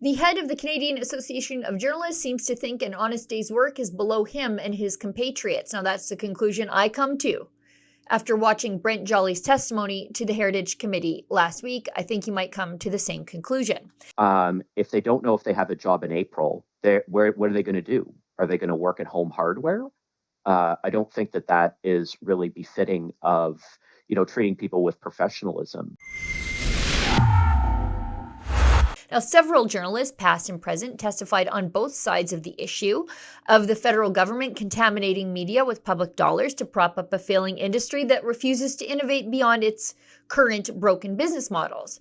The head of the Canadian Association of Journalists seems to think an honest day's work is below him and his compatriots. Now, that's the conclusion I come to after watching Brent Jolly's testimony to the Heritage Committee last week. I think he might come to the same conclusion. If they don't know if they have a job in April, what are they going to do? Are they going to work at Home Hardware? I don't think that is really befitting of, treating people with professionalism. Now, several journalists, past and present, testified on both sides of the issue of the federal government contaminating media with public dollars to prop up a failing industry that refuses to innovate beyond its current broken business models.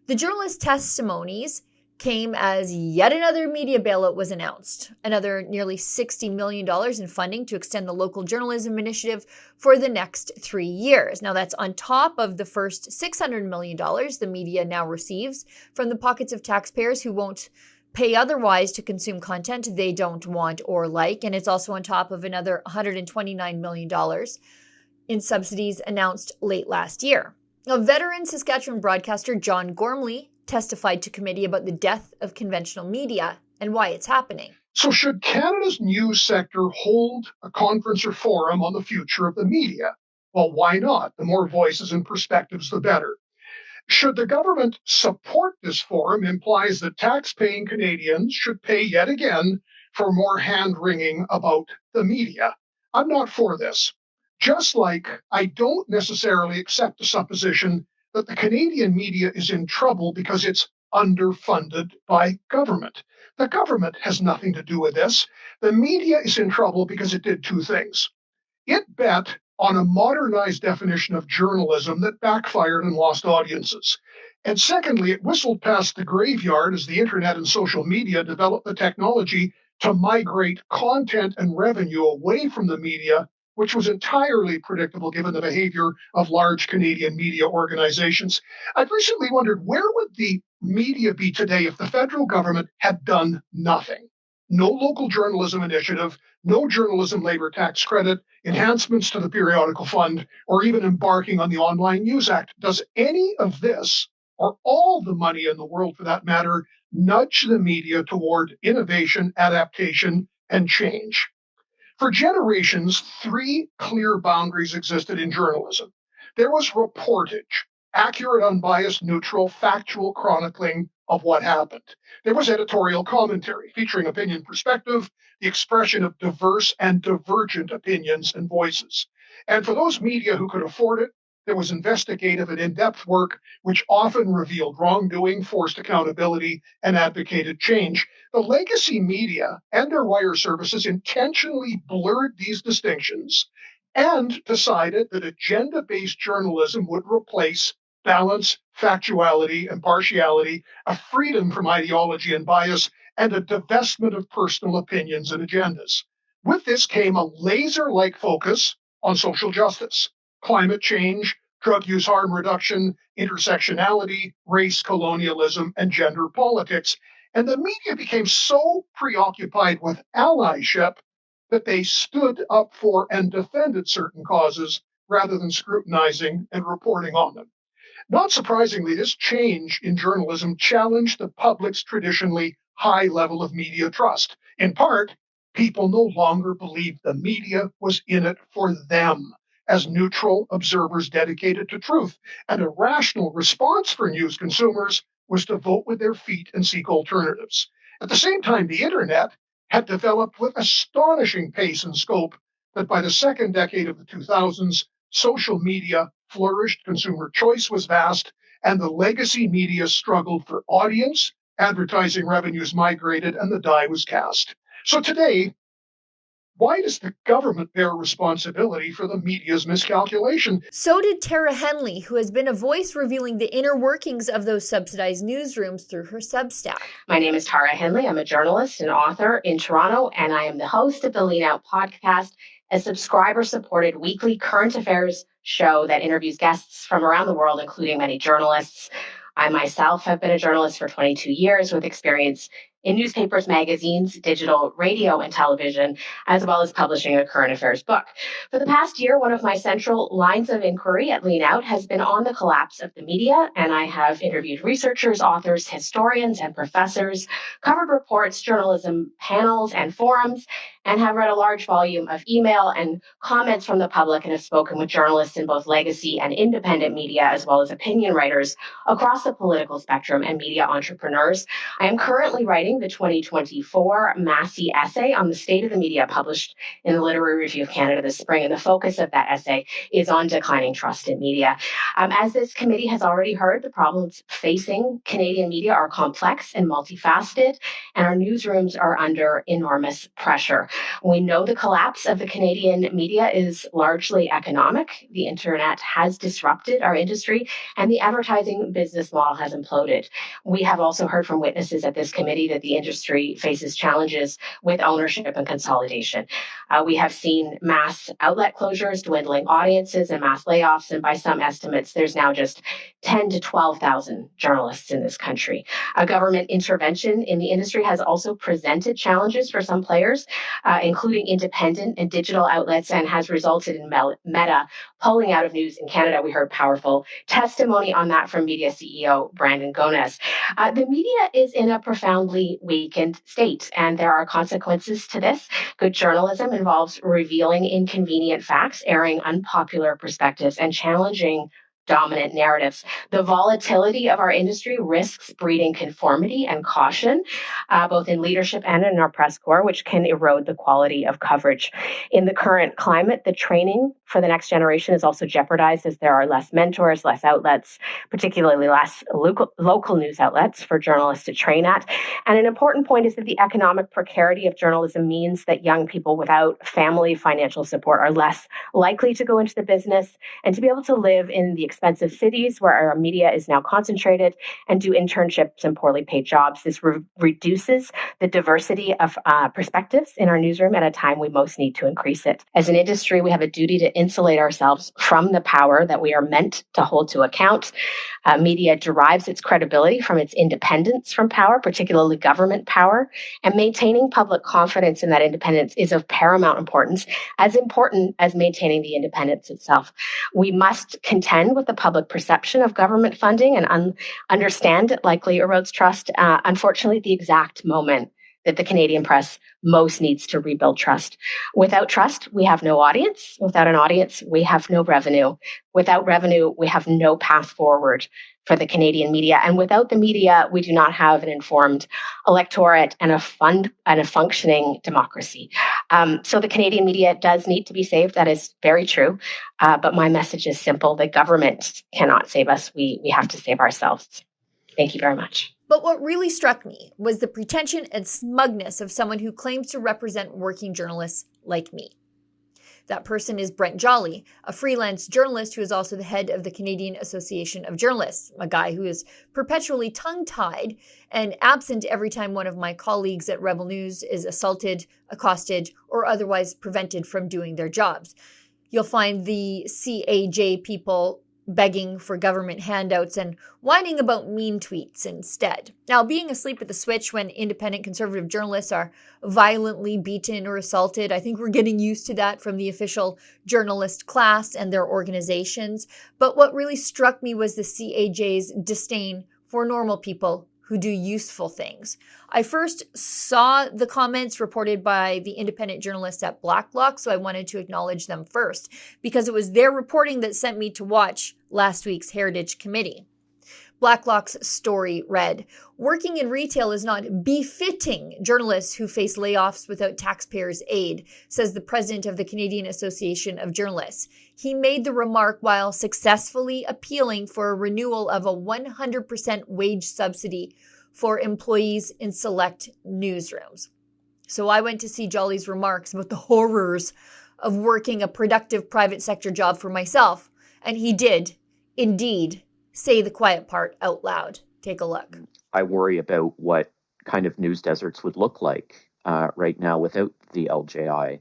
The journalist testimonies came as yet another media bailout was announced, another nearly $60 million in funding to extend the local journalism initiative for the next 3 years. Now, that's on top of the first $600 million the media now receives from the pockets of taxpayers who won't pay otherwise to consume content they don't want or like. And it's also on top of another $129 million in subsidies announced late last year. Now, veteran Saskatchewan broadcaster John Gormley testified to committee about the death of conventional media and why it's happening. So should Canada's news sector hold a conference or forum on the future of the media? Well, why not? The more voices and perspectives, the better. Should the government support this forum implies that tax-paying Canadians should pay yet again for more hand-wringing about the media. I'm not for this. Just like I don't necessarily accept the supposition that the Canadian media is in trouble because it's underfunded by government. The government has nothing to do with this. The media is in trouble because it did two things. It bet on a modernized definition of journalism that backfired and lost audiences. And secondly, it whistled past the graveyard as the internet and social media developed the technology to migrate content and revenue away from the media, which was entirely predictable given the behavior of large Canadian media organizations. I've recently wondered, where would the media be today if the federal government had done nothing? No local journalism initiative, no journalism labor tax credit, enhancements to the periodical fund, or even embarking on the Online News Act. Does any of this, or all the money in the world for that matter, nudge the media toward innovation, adaptation, and change? For generations, three clear boundaries existed in journalism. There was reportage, accurate, unbiased, neutral, factual chronicling of what happened. There was editorial commentary, featuring opinion perspective, the expression of diverse and divergent opinions and voices. And for those media who could afford it, there was investigative and in-depth work, which often revealed wrongdoing, forced accountability, and advocated change. The legacy media and their wire services intentionally blurred these distinctions and decided that agenda-based journalism would replace balance, factuality, impartiality, a freedom from ideology and bias, and a divestment of personal opinions and agendas. With this came a laser-like focus on social justice, climate change, drug use harm reduction, intersectionality, race, colonialism, and gender politics. And the media became so preoccupied with allyship that they stood up for and defended certain causes rather than scrutinizing and reporting on them. Not surprisingly, this change in journalism challenged the public's traditionally high level of media trust. In part, people no longer believed the media was in it for them as neutral observers dedicated to truth. And a rational response for news consumers was to vote with their feet and seek alternatives. At the same time, the internet had developed with astonishing pace and scope that by the second decade of the 2000s, social media flourished, consumer choice was vast, and the legacy media struggled for audience, advertising revenues migrated, and the die was cast. So today, why does the government bear responsibility for the media's miscalculation? So did Tara Henley, who has been a voice revealing the inner workings of those subsidized newsrooms through her Substack. My name is Tara Henley. I'm a journalist and author in Toronto, and I am the host of the Lean Out podcast, a subscriber-supported weekly current affairs show that interviews guests from around the world, including many journalists. I myself have been a journalist for 22 years with experience in newspapers, magazines, digital, radio, and television, as well as publishing a current affairs book. For the past year, one of my central lines of inquiry at Lean Out has been on the collapse of the media, and I have interviewed researchers, authors, historians, and professors, covered reports, journalism panels, and forums, and have read a large volume of email and comments from the public and have spoken with journalists in both legacy and independent media, as well as opinion writers across the political spectrum and media entrepreneurs. I am currently writing the 2024 Massey essay on the state of the media, published in the Literary Review of Canada this spring, and the focus of that essay is on declining trust in media. As this committee has already heard, the problems facing Canadian media are complex and multifaceted, and our newsrooms are under enormous pressure. We know the collapse of the Canadian media is largely economic. The internet has disrupted our industry, and the advertising business model has imploded. We have also heard from witnesses at this committee that the industry faces challenges with ownership and consolidation. We have seen mass outlet closures, dwindling audiences, and mass layoffs. And by some estimates, there's now just 10 to 12,000 journalists in this country. Government intervention in the industry has also presented challenges for some players, including independent and digital outlets, and has resulted in Meta pulling out of news in Canada. We heard powerful testimony on that from Media CEO Brandon Gones. The media is in a profoundly weakened state, and there are consequences to this. Good journalism involves revealing inconvenient facts, airing unpopular perspectives, and challenging dominant narratives. The volatility of our industry risks breeding conformity and caution, both in leadership and in our press corps, which can erode the quality of coverage. In the current climate, the training for the next generation is also jeopardized as there are less mentors, less outlets, particularly less local news outlets for journalists to train at. And an important point is that the economic precarity of journalism means that young people without family financial support are less likely to go into the business and to be able to live in the expensive cities where our media is now concentrated and do internships and poorly paid jobs. This reduces the diversity of perspectives in our newsroom at a time we most need to increase it. As an industry, we have a duty to insulate ourselves from the power that we are meant to hold to account. Media derives its credibility from its independence from power, particularly government power, and maintaining public confidence in that independence is of paramount importance as maintaining the independence itself. We must contend with the public perception of government funding and understand it likely erodes trust. Unfortunately, the exact moment that the Canadian press most needs to rebuild trust. Without trust, we have no audience. Without an audience, we have no revenue. Without revenue, we have no path forward for the Canadian media. And without the media, we do not have an informed electorate and a functioning democracy. So the Canadian media does need to be saved. That is very true. But my message is simple. The government cannot save us. We have to save ourselves. Thank you very much. But what really struck me was the pretension and smugness of someone who claims to represent working journalists like me. That person is Brent Jolly, a freelance journalist who is also the head of the Canadian Association of Journalists, a guy who is perpetually tongue-tied and absent every time one of my colleagues at Rebel News is assaulted, accosted, or otherwise prevented from doing their jobs. You'll find the CAJ people begging for government handouts and whining about mean tweets instead. Now, being asleep at the switch when independent conservative journalists are violently beaten or assaulted, I think we're getting used to that from the official journalist class and their organizations. But what really struck me was the CAJ's disdain for normal people who do useful things. I first saw the comments reported by the independent journalists at Blacklock, so I wanted to acknowledge them first, because it was their reporting that sent me to watch last week's Heritage Committee. Blacklock's story read, "Working in retail is not befitting journalists who face layoffs without taxpayers' aid," says the president of the Canadian Association of Journalists. He made the remark while successfully appealing for a renewal of a 100% wage subsidy for employees in select newsrooms. So I went to see Jolly's remarks about the horrors of working a productive private sector job for myself, and he did, indeed, say the quiet part out loud. Take a look. I worry about what kind of news deserts would look like right now without the LJI.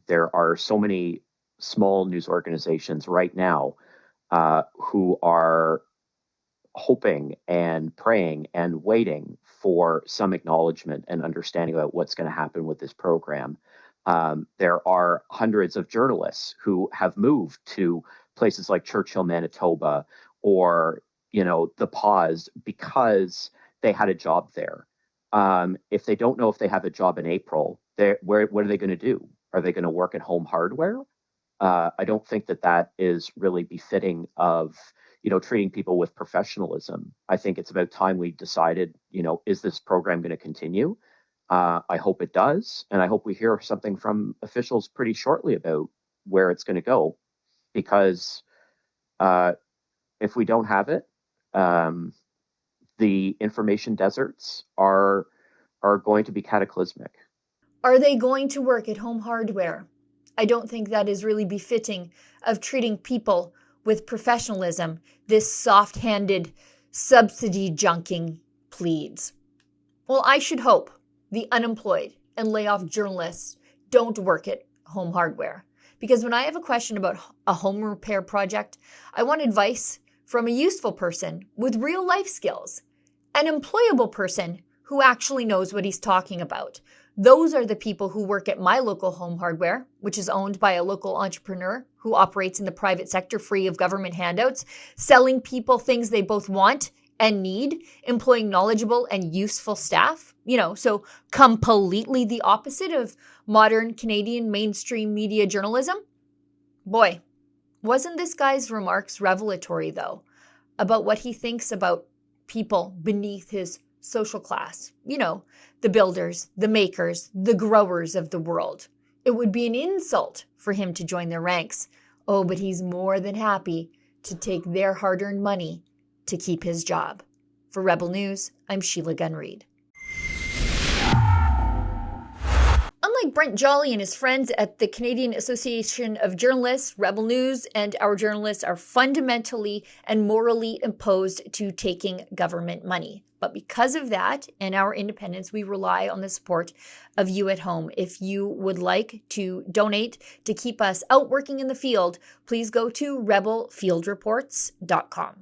There are so many small news organizations right now who are hoping and praying and waiting for some acknowledgement and understanding about what's going to happen with this program. There are hundreds of journalists who have moved to places like Churchill, Manitoba, or the Pause because they had a job there. If they don't know if they have a job in April, what are they going to do? Are they going to work at Home Hardware? I don't think that is really befitting of treating people with professionalism. I think it's about time we decided, is this program going to continue? I hope it does, and I hope we hear something from officials pretty shortly about where it's going to go, because if we don't have it, the information deserts are going to be cataclysmic. Are they going to work at Home Hardware? I don't think that is really befitting of treating people with professionalism, this soft-handed subsidy junking pleads. Well, I should hope the unemployed and layoff journalists don't work at Home Hardware, because when I have a question about a home repair project, I want advice from a useful person with real life skills, an employable person who actually knows what he's talking about. Those are the people who work at my local Home Hardware, which is owned by a local entrepreneur who operates in the private sector free of government handouts, selling people things they both want and need, employing knowledgeable and useful staff. So completely the opposite of modern Canadian mainstream media journalism. Boy, wasn't this guy's remarks revelatory, though, about what he thinks about people beneath his social class? The builders, the makers, the growers of the world. It would be an insult for him to join their ranks. Oh, but he's more than happy to take their hard-earned money to keep his job. For Rebel News, I'm Sheila Gunn Reid. Unlike Brent Jolly and his friends at the Canadian Association of Journalists, Rebel News and our journalists are fundamentally and morally opposed to taking government money. But because of that and our independence, we rely on the support of you at home. If you would like to donate to keep us out working in the field, please go to rebelfieldreports.com.